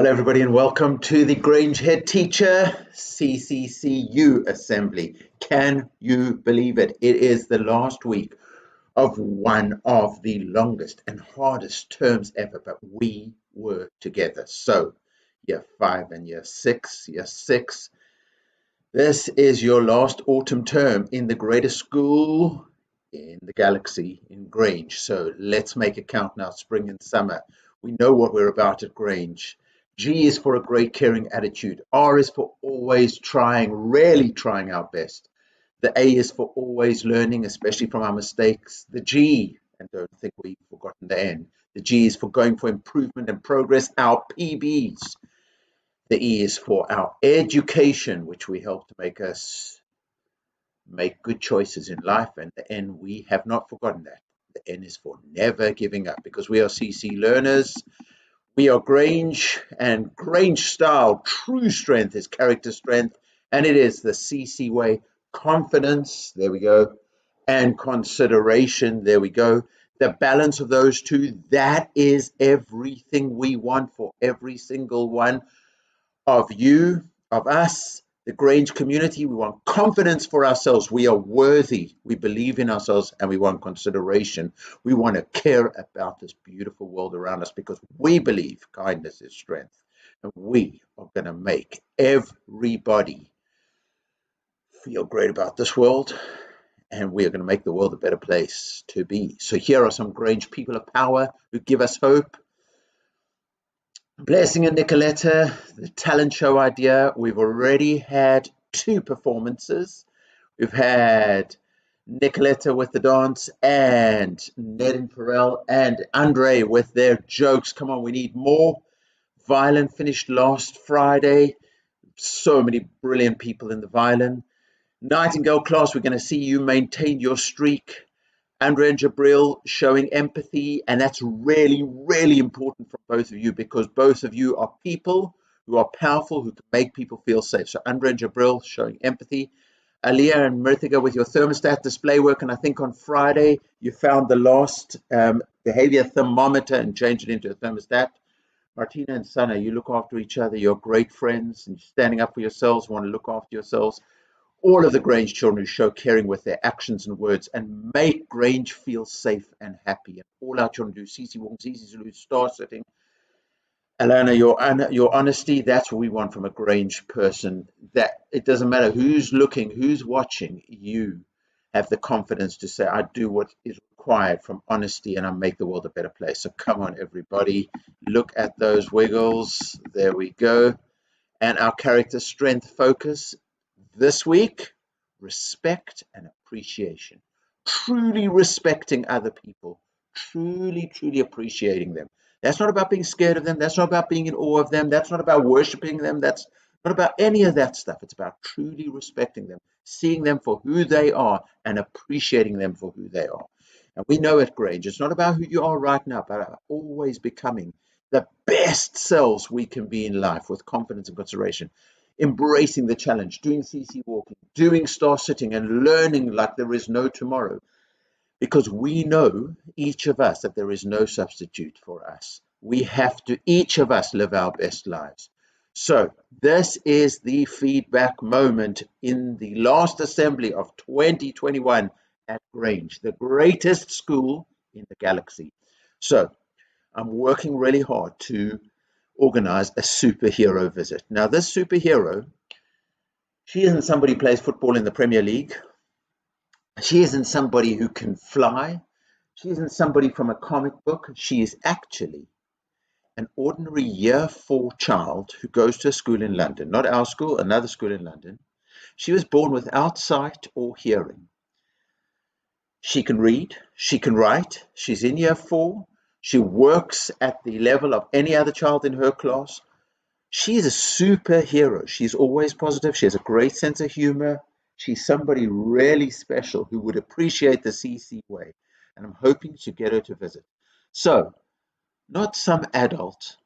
Hello, everybody, and welcome to the Grange Headteacher CCCU Assembly. Can you believe it? It is the last week of one of the longest and hardest terms ever, but we were together. So, year 5 and year 6, this is your last autumn term in the greatest school in the galaxy in Grange. So, let's make it count now, spring and summer. We know what we're about at Grange. G is for a great caring attitude. R is for always trying, really trying our best. The A is for always learning, especially from our mistakes. The G, and don't think we've forgotten the N, the G is for going for improvement and progress, our PBs. The E is for our education, which we help to make us make good choices in life. And the N, we have not forgotten that. The N is for never giving up, because we are CC learners. We are Grange, and Grange style, true strength is character strength, and it is the CC way. Confidence, there we go, and consideration, there we go. The balance of those two, that is everything we want for every single one of you, of us, the Grange community. We want confidence for ourselves. We are worthy. We believe in ourselves, and we want consideration. We want to care about this beautiful world around us, because we believe kindness is strength. And we are going to make everybody feel great about this world. And we are going to make the world a better place to be. So here are some Grange people of power who give us hope. Blessing and Nicoletta, the talent show idea. We've already had 2 performances. We've had Nicoletta with the dance, and Ned and Pharrell and Andre with their jokes. Come on, we need more. Violin finished last Friday. So many brilliant people in the violin. Nightingale class, we're going to see you maintain your streak. Andre and Jabril showing empathy, and that's really, really important for both of you, because both of you are people who are powerful, who can make people feel safe. So Andre and Jabril showing empathy. Aliyah and Mrithika with your thermostat display work, and I think on Friday you found the last behavior thermometer and changed it into a thermostat. Martina and Sana, you look after each other, you're great friends, and you're standing up for yourselves, want to look after yourselves. All of the Grange children who show caring with their actions and words and make Grange feel safe and happy. And all our children do. Cici Wong, Cici Zulu, star sitting. Alana, your honesty, that's what we want from a Grange person. That it doesn't matter who's looking, who's watching, you have the confidence to say, I do what is required from honesty, and I make the world a better place. So come on, everybody. Look at those wiggles. There we go. And our character strength focus this week, respect and appreciation. Truly respecting other people, truly appreciating them. That's not about being scared of them. That's not about being in awe of them. That's not about worshiping them. That's not about any of that stuff. It's about truly respecting them, seeing them for who they are, and appreciating them for who they are. And we know at Grange, it's not about who you are right now, but always becoming the best selves we can be in life with confidence and consideration. Embracing the challenge, doing CC walking, doing star sitting, and learning like there is no tomorrow. Because we know, each of us, that there is no substitute for us. We have to, each of us, live our best lives. So this is the feedback moment in the last assembly of 2021 at Grange, the greatest school in the galaxy. So I'm working really hard to organize a superhero visit. Now, this superhero, she isn't somebody who plays football in the Premier League. She isn't somebody who can fly. She isn't somebody from a comic book. She is actually an ordinary year 4 child who goes to a school in London, not our school, another school in London. She was born without sight or hearing. She can read, she can write, she's in year 4. She works at the level of any other child in her class. She is a superhero. She's always positive. She has a great sense of humor. She's somebody really special who would appreciate the CC way. And I'm hoping to get her to visit. So, not some adult,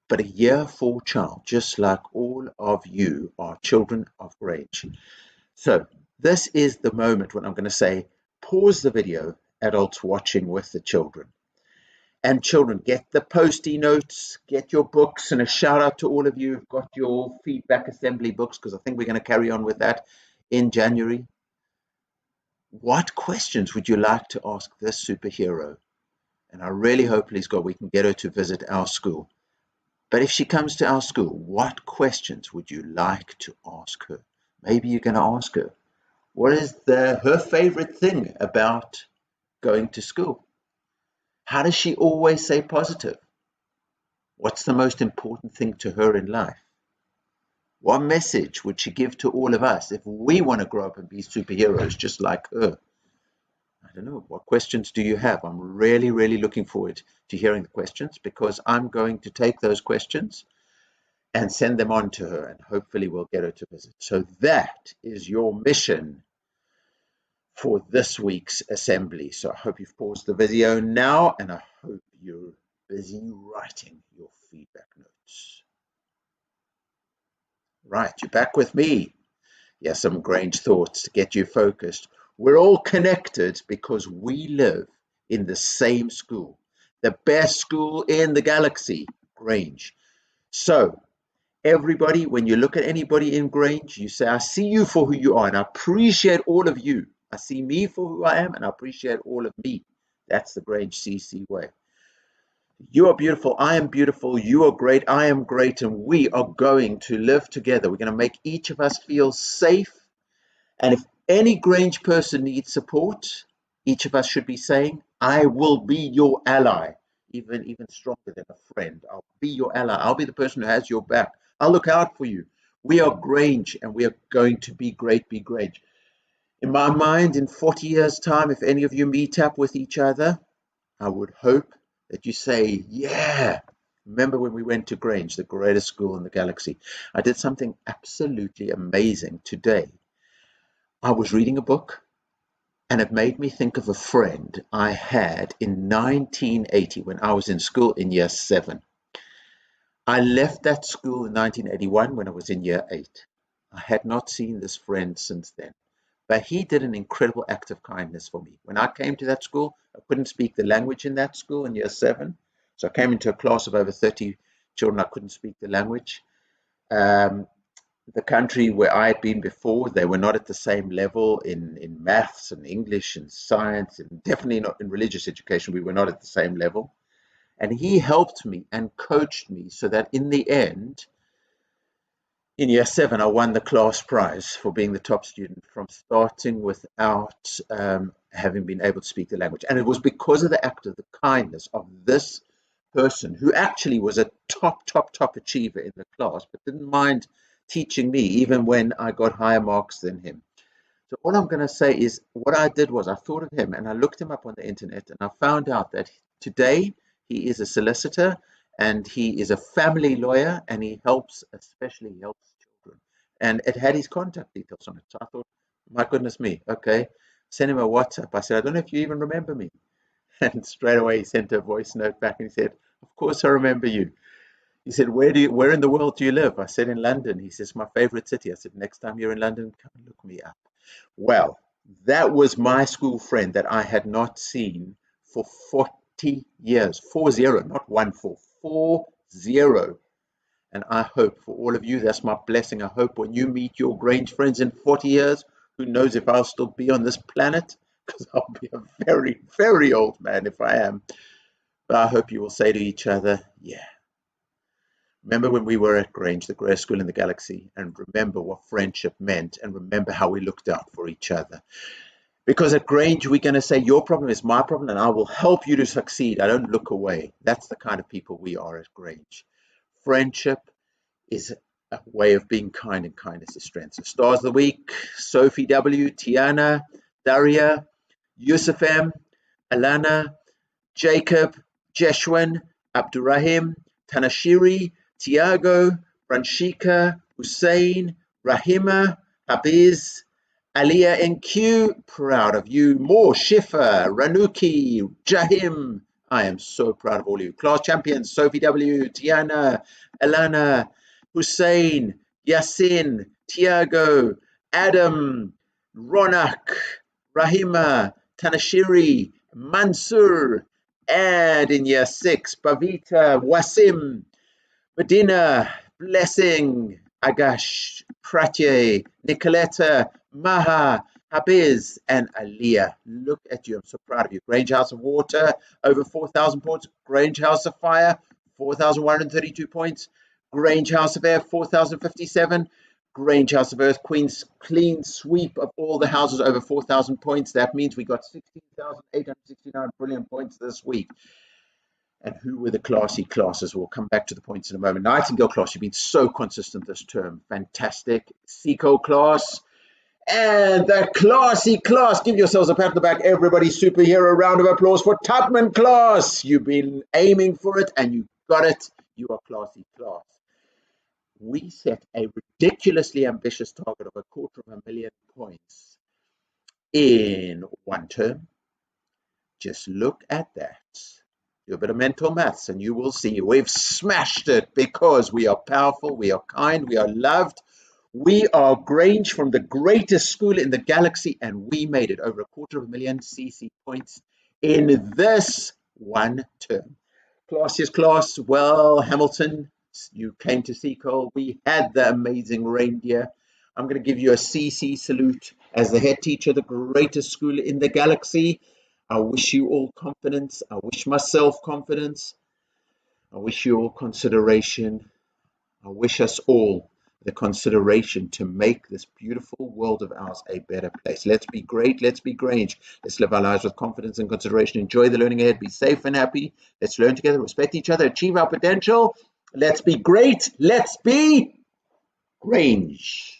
but a year 4 child, just like all of you are children of Grange. So, this is the moment when I'm going to say, pause the video, adults watching with the children. And children, get the post-it notes, get your books, and a shout out to all of you who've got your feedback assembly books, because I think we're going to carry on with that in January. What questions would you like to ask this superhero? And I really hope, please God, we can get her to visit our school. But if she comes to our school, what questions would you like to ask her? Maybe you're going to ask her, what is her favorite thing about going to school? How does she always stay positive? What's the most important thing to her in life? What message would she give to all of us if we want to grow up and be superheroes just like her? I don't know. What questions do you have? I'm really, really looking forward to hearing the questions, because I'm going to take those questions and send them on to her, and hopefully we'll get her to visit. So that is your mission for this week's assembly. So I hope you've paused the video now, and I hope you're busy writing your feedback notes. Right, you're back with me. Yes, some Grange thoughts to get you focused. We're all connected because we live in the same school, the best school in the galaxy, Grange. So everybody, when you look at anybody in Grange, you say, I see you for who you are, and I appreciate all of you. I see me for who I am, and I appreciate all of me. That's the Grange CC way. You are beautiful, I am beautiful, you are great, I am great, and we are going to live together. We're going to make each of us feel safe. And if any Grange person needs support, each of us should be saying, I will be your ally, even stronger than a friend. I'll be your ally. I'll be the person who has your back. I'll look out for you. We are Grange, and we are going to be great, be Grange. In my mind, in 40 years' time, if any of you meet up with each other, I would hope that you say, yeah, remember when we went to Grange, the greatest school in the galaxy? I did something absolutely amazing today. I was reading a book, and it made me think of a friend I had in 1980 when I was in school in year 7. I left that school in 1981 when I was in year 8. I had not seen this friend since then, but he did an incredible act of kindness for me. When I came to that school, I couldn't speak the language in that school in year 7. So I came into a class of over 30 children. I couldn't speak the language. The country where I had been before, they were not at the same level in maths and English and science, and definitely not in religious education. We were not at the same level. And he helped me and coached me so that in the end, in year 7, I won the class prize for being the top student from starting without having been able to speak the language. And it was because of the act of the kindness of this person, who actually was a top achiever in the class, but didn't mind teaching me even when I got higher marks than him. So all I'm going to say is, what I did was I thought of him and I looked him up on the internet, and I found out that today he is a solicitor and he is a family lawyer, and he helps children. And it had his contact details on it. So I thought, my goodness me, okay, send him a WhatsApp. I said, I don't know if you even remember me. And straight away he sent a voice note back and he said, of course I remember you. He said, where in the world do you live? I said, in London. He says, my favorite city. I said, next time you're in London, come and look me up. Well, that was my school friend that I had not seen for 40 years. 40, not 14, 40. And I hope for all of you, that's my blessing. I hope when you meet your Grange friends in 40 years, who knows if I'll still be on this planet, because I'll be a very, very old man if I am. But I hope you will say to each other, yeah. Remember when we were at Grange, the greatest school in the galaxy, and remember what friendship meant, and remember how we looked out for each other. Because at Grange, we're going to say, your problem is my problem, and I will help you to succeed. I don't look away. That's the kind of people we are at Grange. Friendship is a way of being kind, and kindness is strength. So stars of the week: Sophie W, Tiana, Daria, Yusuf M, Alana, Jacob, Jeshwin, Abdurrahim, Tanashiri, Tiago, Branshika, Hussein, Rahima, Habiz, Aliyah NQ, proud of you. More, Shifa, Ranuki, Jahim. I am so proud of all of you. Class champions: Sophie W, Tiana, Alana, Hussein, Yasin, Tiago, Adam, Ronak, Rahima, Tanashiri, Mansur, And in year 6, Pavita, Wasim, Medina, Blessing, Agash, Pratye, Nicoletta, Maha, Habiz, and Aliyah. Look at you. I'm so proud of you. Grange House of Water, over 4,000 points. Grange House of Fire, 4,132 points. Grange House of Air, 4,057. Grange House of Earth, Queen's clean sweep of all the houses over 4,000 points. That means we got 16,869 brilliant points this week. And who were the classy classes? We'll come back to the points in a moment. Nightingale class, you've been so consistent this term. Fantastic. Seco class. And the classy class. Give yourselves a pat on the back, everybody. Superhero round of applause for Tubman class. You've been aiming for it and you got it. You are classy class. We set a ridiculously ambitious target of 250,000 points in one term. Just look at that. Do a bit of mental maths and you will see we've smashed it because we are powerful, we are kind, we are loved. We are Grange from the greatest school in the galaxy, and we made it over 250,000 CC points in this one term. Classiest class, well, Hamilton, you came to Seacole. We had the amazing reindeer. I'm going to give you a CC salute as the head teacher, the greatest school in the galaxy. I wish you all confidence. I wish myself confidence. I wish you all consideration. I wish us all the consideration to make this beautiful world of ours a better place. Let's be great. Let's be Grange. Let's live our lives with confidence and consideration. Enjoy the learning ahead. Be safe and happy. Let's learn together, respect each other, achieve our potential. Let's be great. Let's be Grange.